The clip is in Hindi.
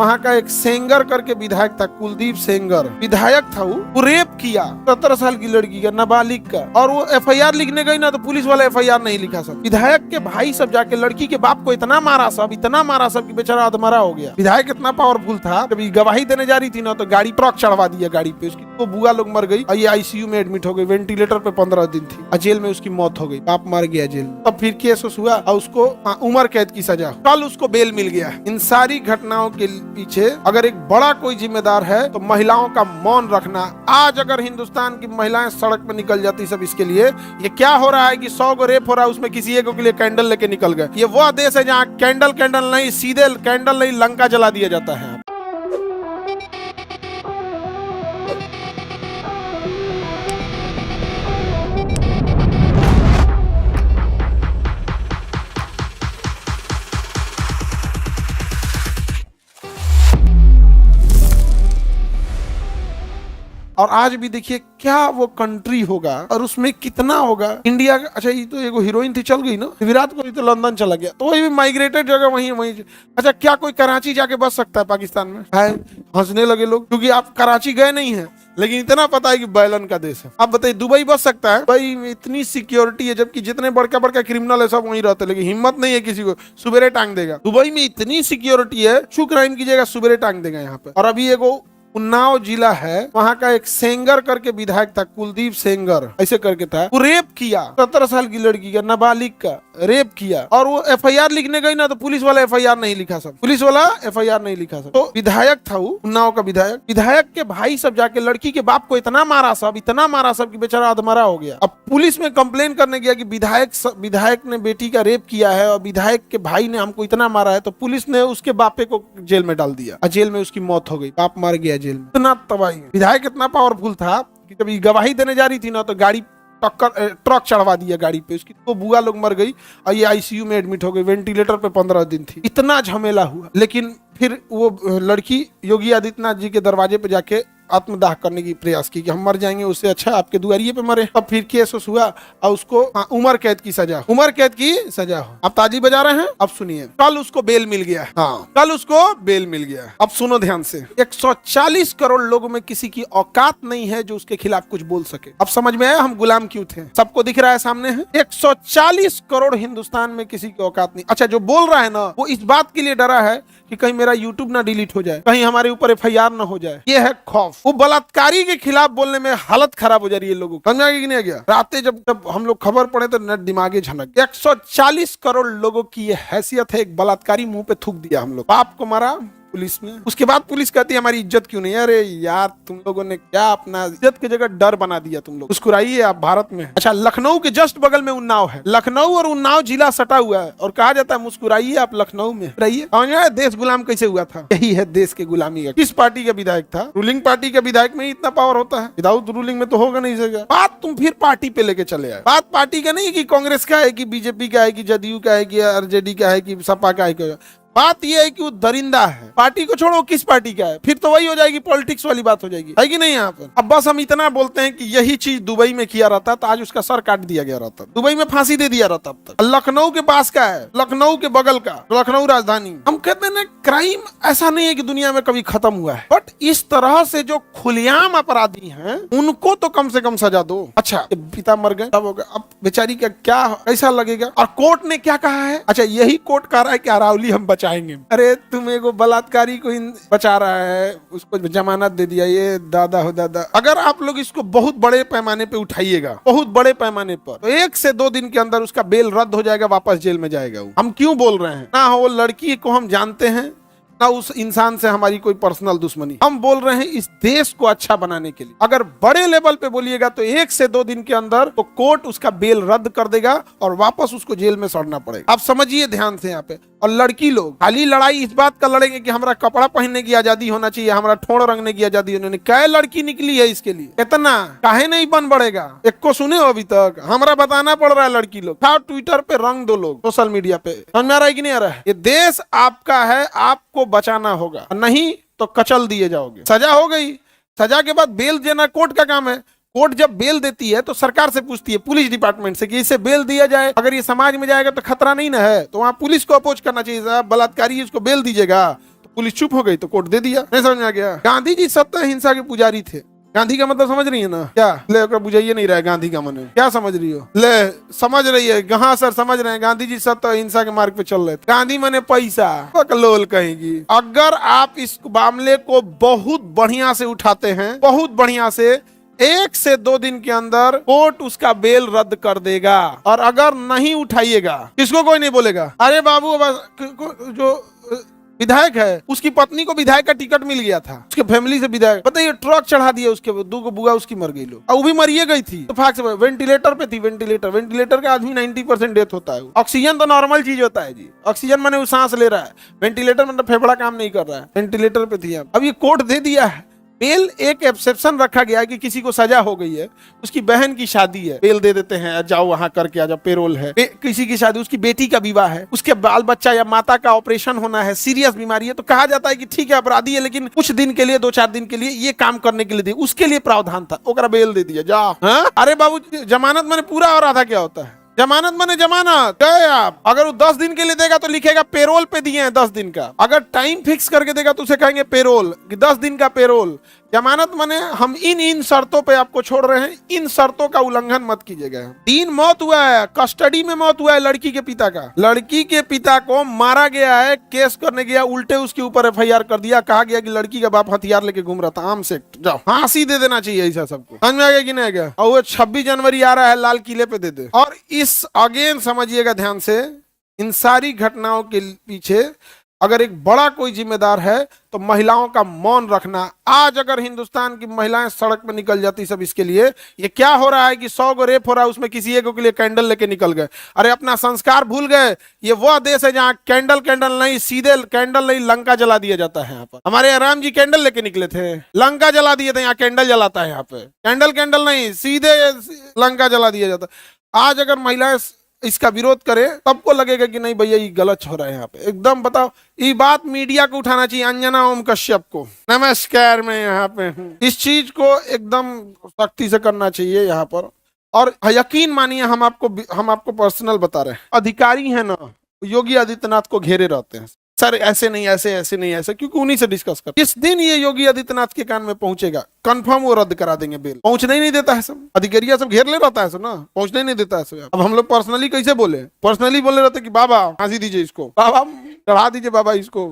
वहाँ का एक सेंगर करके विधायक था, कुलदीप सेंगर विधायक था। वो रेप किया 17 साल की लड़की का, नाबालिग का, और वो एफआईआर लिखने गई ना तो पुलिस वाला एफआईआर नहीं लिखा। सब विधायक के भाई सब जाके लड़की के बाप को इतना मारा सब कि बेचारा अधमरा हो गया। विधायक इतना पावरफुल था, कभी गवाही देने जा रही थी ना तो गाड़ी ट्रक चढ़वा दिया गाड़ी पे उसकी, तो बुआ लोग मर गई और ये आईसीयू में एडमिट हो गई, वेंटिलेटर पे 15 दिन थी और जेल में उसकी मौत हो गई, बाप मर गया जेल। तब फिर केस हुआ और उसको उम्र कैद की सजा, कल उसको बेल मिल गया। इन सारी घटनाओं के पीछे अगर एक बड़ा कोई जिम्मेदार है तो महिलाओं का मौन रखना। आज अगर हिंदुस्तान की महिलाएं सड़क पे निकल जाती सब इसके लिए, ये क्या हो रहा है कि 100 को रेप हो रहा है, उसमें किसी एक के लिए कैंडल लेके निकल गए। ये वो देश है जहाँ कैंडल नहीं, सीधे कैंडल नहीं लंका जला दिया जाता है। और आज भी देखिए क्या वो कंट्री होगा और उसमें कितना होगा इंडिया का। अच्छा ये तो एगो हीरोइन थी, चल गई ना, विराट कोहली तो लंदन चला गया, तो वही भी माइग्रेटेड जगह वहीं। अच्छा क्या कोई कराची जाके बस सकता है पाकिस्तान में? है, हंसने लगे लोग क्योंकि आप कराची गए नहीं है, लेकिन इतना पता है कि बैलन का देश है। आप बताइए दुबई बस सकता है? भाई इतनी सिक्योरिटी है, जबकि जितने बड़का क्रिमिनल है सब वहीं रहते, लेकिन हिम्मत नहीं है किसी को, सुबेरे टांग देगा। दुबई में इतनी सिक्योरिटी है, छू क्राइम कीजिएगा सुबेरे टांग देगा यहाँ पे। और अभी एगो उन्नाव जिला है, वहाँ का एक सेंगर करके विधायक था, कुलदीप सेंगर ऐसे करके था। वो रेप किया 17 साल की लड़की का, नाबालिग का रेप किया, और वो एफआईआर लिखने गई ना तो पुलिस वाला एफआईआर नहीं लिखा। सब पुलिस वाला एफआईआर नहीं लिखा। सब तो विधायक था वो उन्नाव का विधायक के भाई सब जाके लड़की के बाप को इतना मारा सब कि बेचारा अधमरा हो गया। अब पुलिस में कंप्लेन करने गया कि विधायक ने बेटी का रेप किया है और विधायक के भाई ने हमको इतना मारा है, तो पुलिस ने उसके बापे को जेल में डाल दिया और जेल में उसकी मौत हो गई, बाप मर गया जेल में। इतना तबाही। विधायक इतना पावरफुल था कि कभी गवाही देने जा रही थी ना तो गाड़ी ट्रक चढ़वा दिया गाड़ी पे उसकी, तो बुआ लोग मर गई और ये आईसीयू में एडमिट हो गई, वेंटिलेटर पे 15 दिन थी। इतना झमेला हुआ, लेकिन फिर वो लड़की योगी आदित्यनाथ जी के दरवाजे पे जाके आत्मदाह करने की प्रयास की कि हम मर जाएंगे, उससे अच्छा आपके दुआरिये पे मरे। तब फिर केस हुआ और उसको उम्र कैद की सजा हो। आप ताजी बजा रहे हैं, अब सुनिए। कल उसको बेल मिल गया। कल उसको बेल मिल गया। अब सुनो ध्यान से, 140 करोड़ लोगों में किसी की औकात नहीं है जो उसके खिलाफ कुछ बोल सके। अब समझ में आया हम गुलाम क्यों थे? सबको दिख रहा है सामने है। 140 करोड़ हिंदुस्तान में किसी की औकात नहीं। अच्छा जो बोल रहा है ना, वो इस बात के लिए डरा है कि कहीं मेरा यूट्यूब ना डिलीट हो जाए, कहीं हमारे ऊपर एफआईआर ना हो जाए, ये है खौफ। वो बलात्कारी के खिलाफ बोलने में हालत खराब हो जा रही है लोगों को। समझ में नहीं गया? रातें जब हम लोग खबर पढ़े तो नेट दिमागे झनक। 140 करोड़ लोगों की ये हैसियत है, एक बलात्कारी मुंह पे थूक दिया हम लोग, बाप को मारा पुलिस में। उसके बाद पुलिस कहती है हमारी इज्जत क्यों नहीं? अरे यार तुम लोगों ने क्या अपना इज्जत की जगह डर बना दिया तुम लोग। मुस्कुराइए आप भारत में। अच्छा लखनऊ के जस्ट बगल में उन्नाव है, लखनऊ और उन्नाव जिला सटा हुआ है और कहा जाता है मुस्कुराइए आप लखनऊ में रहिए। देश गुलाम कैसे हुआ था? यही है देश के गुलामी का। किस पार्टी का विधायक था? रूलिंग पार्टी का विधायक में ही इतना पावर होता है, विदाउट रूलिंग में तो होगा नहीं सकेगा। बात तुम फिर पार्टी पे लेके चले आए। बात पार्टी का नहीं कि कांग्रेस का है कि बीजेपी का है कि जदयू का है कि आरजेडी का है कि सपा का है। बात यह है कि वो दरिंदा है। पार्टी को छोड़ो किस पार्टी का है, फिर तो वही हो जाएगी, पॉलिटिक्स वाली बात हो जाएगी, है कि नहीं यहाँ पर। अब बस हम इतना बोलते हैं कि यही चीज दुबई में किया रहता तो आज उसका सर काट दिया गया रहता, दुबई में फांसी दे दिया रहता। अब तक लखनऊ के पास का है, लखनऊ के बगल का, लखनऊ राजधानी। हम कहते हैं ना क्राइम ऐसा नहीं है कि दुनिया में कभी खत्म हुआ है, बट इस तरह से जो खुलेआम अपराधी हैं उनको तो कम से कम सजा दो। अच्छा पिता मर गए, तब होगा, अब बेचारी का क्या कैसा लगेगा? और कोर्ट ने क्या कहा है? अच्छा यही कोर्ट कह रहा है कि अरावली हम बचाएंगे। अरे तुम एगो बलात्कारी को बचा रहा है, उसको जमानत दे दिया, ये दादा हो दादा। अगर आप लोग इसको बहुत बड़े पैमाने पे उठाइएगा, बहुत बड़े पैमाने पर, तो 1 से 2 दिन के अंदर उसका बेल रद्द हो जाएगा, वापस जेल में जाएगा। हम क्यों बोल रहे हैं ना, वो लड़की को हम जानते हैं ना उस इंसान से हमारी कोई पर्सनल दुश्मनी। हम बोल रहे हैं इस देश को अच्छा बनाने के लिए। अगर बड़े लेवल पे बोलिएगा तो 1 से 2 दिन के अंदर तो कोर्ट उसका बेल रद्द कर देगा और वापस उसको जेल में सड़ना पड़ेगा। आप समझिए ध्यान से यहाँ पे। और लड़की लोग खाली लड़ाई इस बात का लड़ेंगे कि हमारा कपड़ा पहनने की आजादी होना चाहिए, हमारा ठोड़ रंगने की आजादी होनी। क्या लड़की निकली है इसके लिए, इतना काहे नहीं बन बढ़ेगा? एक को सुने हो अभी तक? हमारा बताना पड़ रहा है लड़की लोग। था ट्विटर पे रंग दो लोग, सोशल मीडिया पे। समझ में आ रहा है कि नहीं आ रहा है? ये देश आपका है, आपको बचाना होगा, नहीं तो कचल दिए जाओगे। सजा हो गई, सजा के बाद बेल देना कोर्ट का काम है। कोर्ट जब बेल देती है तो सरकार से पूछती है, पुलिस डिपार्टमेंट से, कि इसे बेल दिया जाए, अगर ये समाज में जाएगा तो खतरा नहीं ना है, तो वहां पुलिस को अपोज करना चाहिए, बलात्कारी इसको बेल दीजिएगा। तो पुलिस चुप हो गई तो कोर्ट दे दिया। नहीं समझ में आ गया? गांधी जी सत्य अहिंसा के पुजारी थे। गांधी का मतलब समझ रही है ना? क्या ले बुझाइए नहीं रहा है गांधी का मन क्या समझ रही हो? ले समझ रही है? हाँ सर समझ रहे हैं, गांधी जी सत्य अहिंसा के मार्ग पे चल रहे थे। गांधी मने पैसा लोल कहेगी। अगर आप इस मामले को बहुत बढ़िया से उठाते हैं, बहुत बढ़िया से, 1 से 2 दिन के अंदर कोर्ट उसका बेल रद्द कर देगा। और अगर नहीं उठाइएगा, किसको कोई नहीं बोलेगा अरे बाबू जो विधायक है उसकी पत्नी को विधायक का टिकट मिल गया था, उसके फैमिली से विधायक, बताइए ट्रक चढ़ा दिया उसके, 2 बुआ उसकी मर गई लोग, और वो भी मरिए गई थी तो फाक से वेंटिलेटर पे थी। वेंटिलेटर का आदमी 90% डेथ होता है। ऑक्सीजन तो नॉर्मल चीज होता है जी, ऑक्सीजन माने वो सांस ले रहा है, वेंटिलेटर मतलब फेफड़ा काम नहीं कर रहा है, वेंटिलेटर पे थी। अब ये कोर्ट दे दिया है बेल। एक एक्सेप्शन रखा गया है कि किसी को सजा हो गई है, उसकी बहन की शादी है, बेल दे देते हैं, जाओ वहां करके आ जाओ, पेरोल है। किसी की शादी, उसकी बेटी का विवाह है, उसके बाल बच्चा या माता का ऑपरेशन होना है, सीरियस बीमारी है, तो कहा जाता है कि ठीक है अपराधी है लेकिन कुछ दिन के लिए, 2-4 दिन के लिए ये काम करने के लिए दे, उसके लिए प्रावधान था, ओकरा बेल दे दिया जाओ। अरे बाबू जमानत मैंने पूरा और आधा क्या होता है? जमानत माने जमानत गए आप। अगर वो 10 दिन के लिए देगा तो लिखेगा पेरोल पे दिए हैं 10 दिन का। अगर टाइम फिक्स करके देगा तो उसे कहेंगे पेरोल, कि 10 दिन का पेरोल। जमानत माने हम इन शर्तों पे आपको छोड़ रहे हैं, इन शर्तों का उल्लंघन मत कीजिएगा। 3 मौत हुआ है, कस्टडी में मौत हुआ है लड़की के पिता का। लड़की के पिता को मारा गया है, केस करने गया, उल्टे उसके ऊपर FIR कर दिया, कहा गया कि लड़की का बाप हथियार लेके घूम रहा था, आर्म्स एक्ट, जाओ फांसी दे देना चाहिए ऐसा सबको। समझ में आ गया कि नहीं आ गया? और वो 26 जनवरी आ रहा है, लाल किले पे दे दे। और इस अगेन समझिएगा ध्यान से, इन सारी घटनाओं के पीछे अगर एक बड़ा कोई जिम्मेदार है तो महिलाओं का मौन रखना। आज अगर हिंदुस्तान की महिलाएं सड़क पे निकल जाती सब इसके लिए, ये क्या हो रहा है कि 100 गो रेप हो रहा है, उसमें किसी एक के लिए कैंडल लेके निकल गए। अरे अपना संस्कार भूल गए। ये वह देश है जहाँ कैंडल नहीं, सीधे कैंडल नहीं लंका जला दिया जाता है। यहाँ पर हमारे राम जी कैंडल लेके निकले थे, लंका जला दिए थे, यहाँ कैंडल जलाता है। यहाँ पे कैंडल नहीं, सीधे लंका जला दिया जाता। आज अगर महिलाएं इसका विरोध करे सबको लगेगा कि नहीं भैया ये गलत हो रहा है। यहाँ पे एकदम बताओ, ये बात मीडिया को उठाना चाहिए। अंजना ओम कश्यप को नमस्कार, मैं यहाँ पे हूँ, इस चीज को एकदम सख्ती से करना चाहिए यहाँ पर। और यकीन मानिए हम आपको पर्सनल बता रहे हैं, अधिकारी है ना योगी आदित्यनाथ को घेरे रहते हैं, सर ऐसे नहीं ऐसे नहीं ऐसे, क्योंकि उन्हीं से डिस्कस कर। जिस दिन ये योगी आदित्यनाथ के कान में पहुंचेगा कंफर्म वो रद्द करा देंगे बेल। पहुंचने ही नहीं देता है सब, अधिकारिया सब घेर ले रहता है सब ना, पहुंचने ही नहीं देता है सब। अब हम लोग पर्सनली कैसे बोले, पर्सनली बोले रहते कि बाबा फांसी दीजिए इसको, बाबा चढ़ा दीजिए बाबा इसको,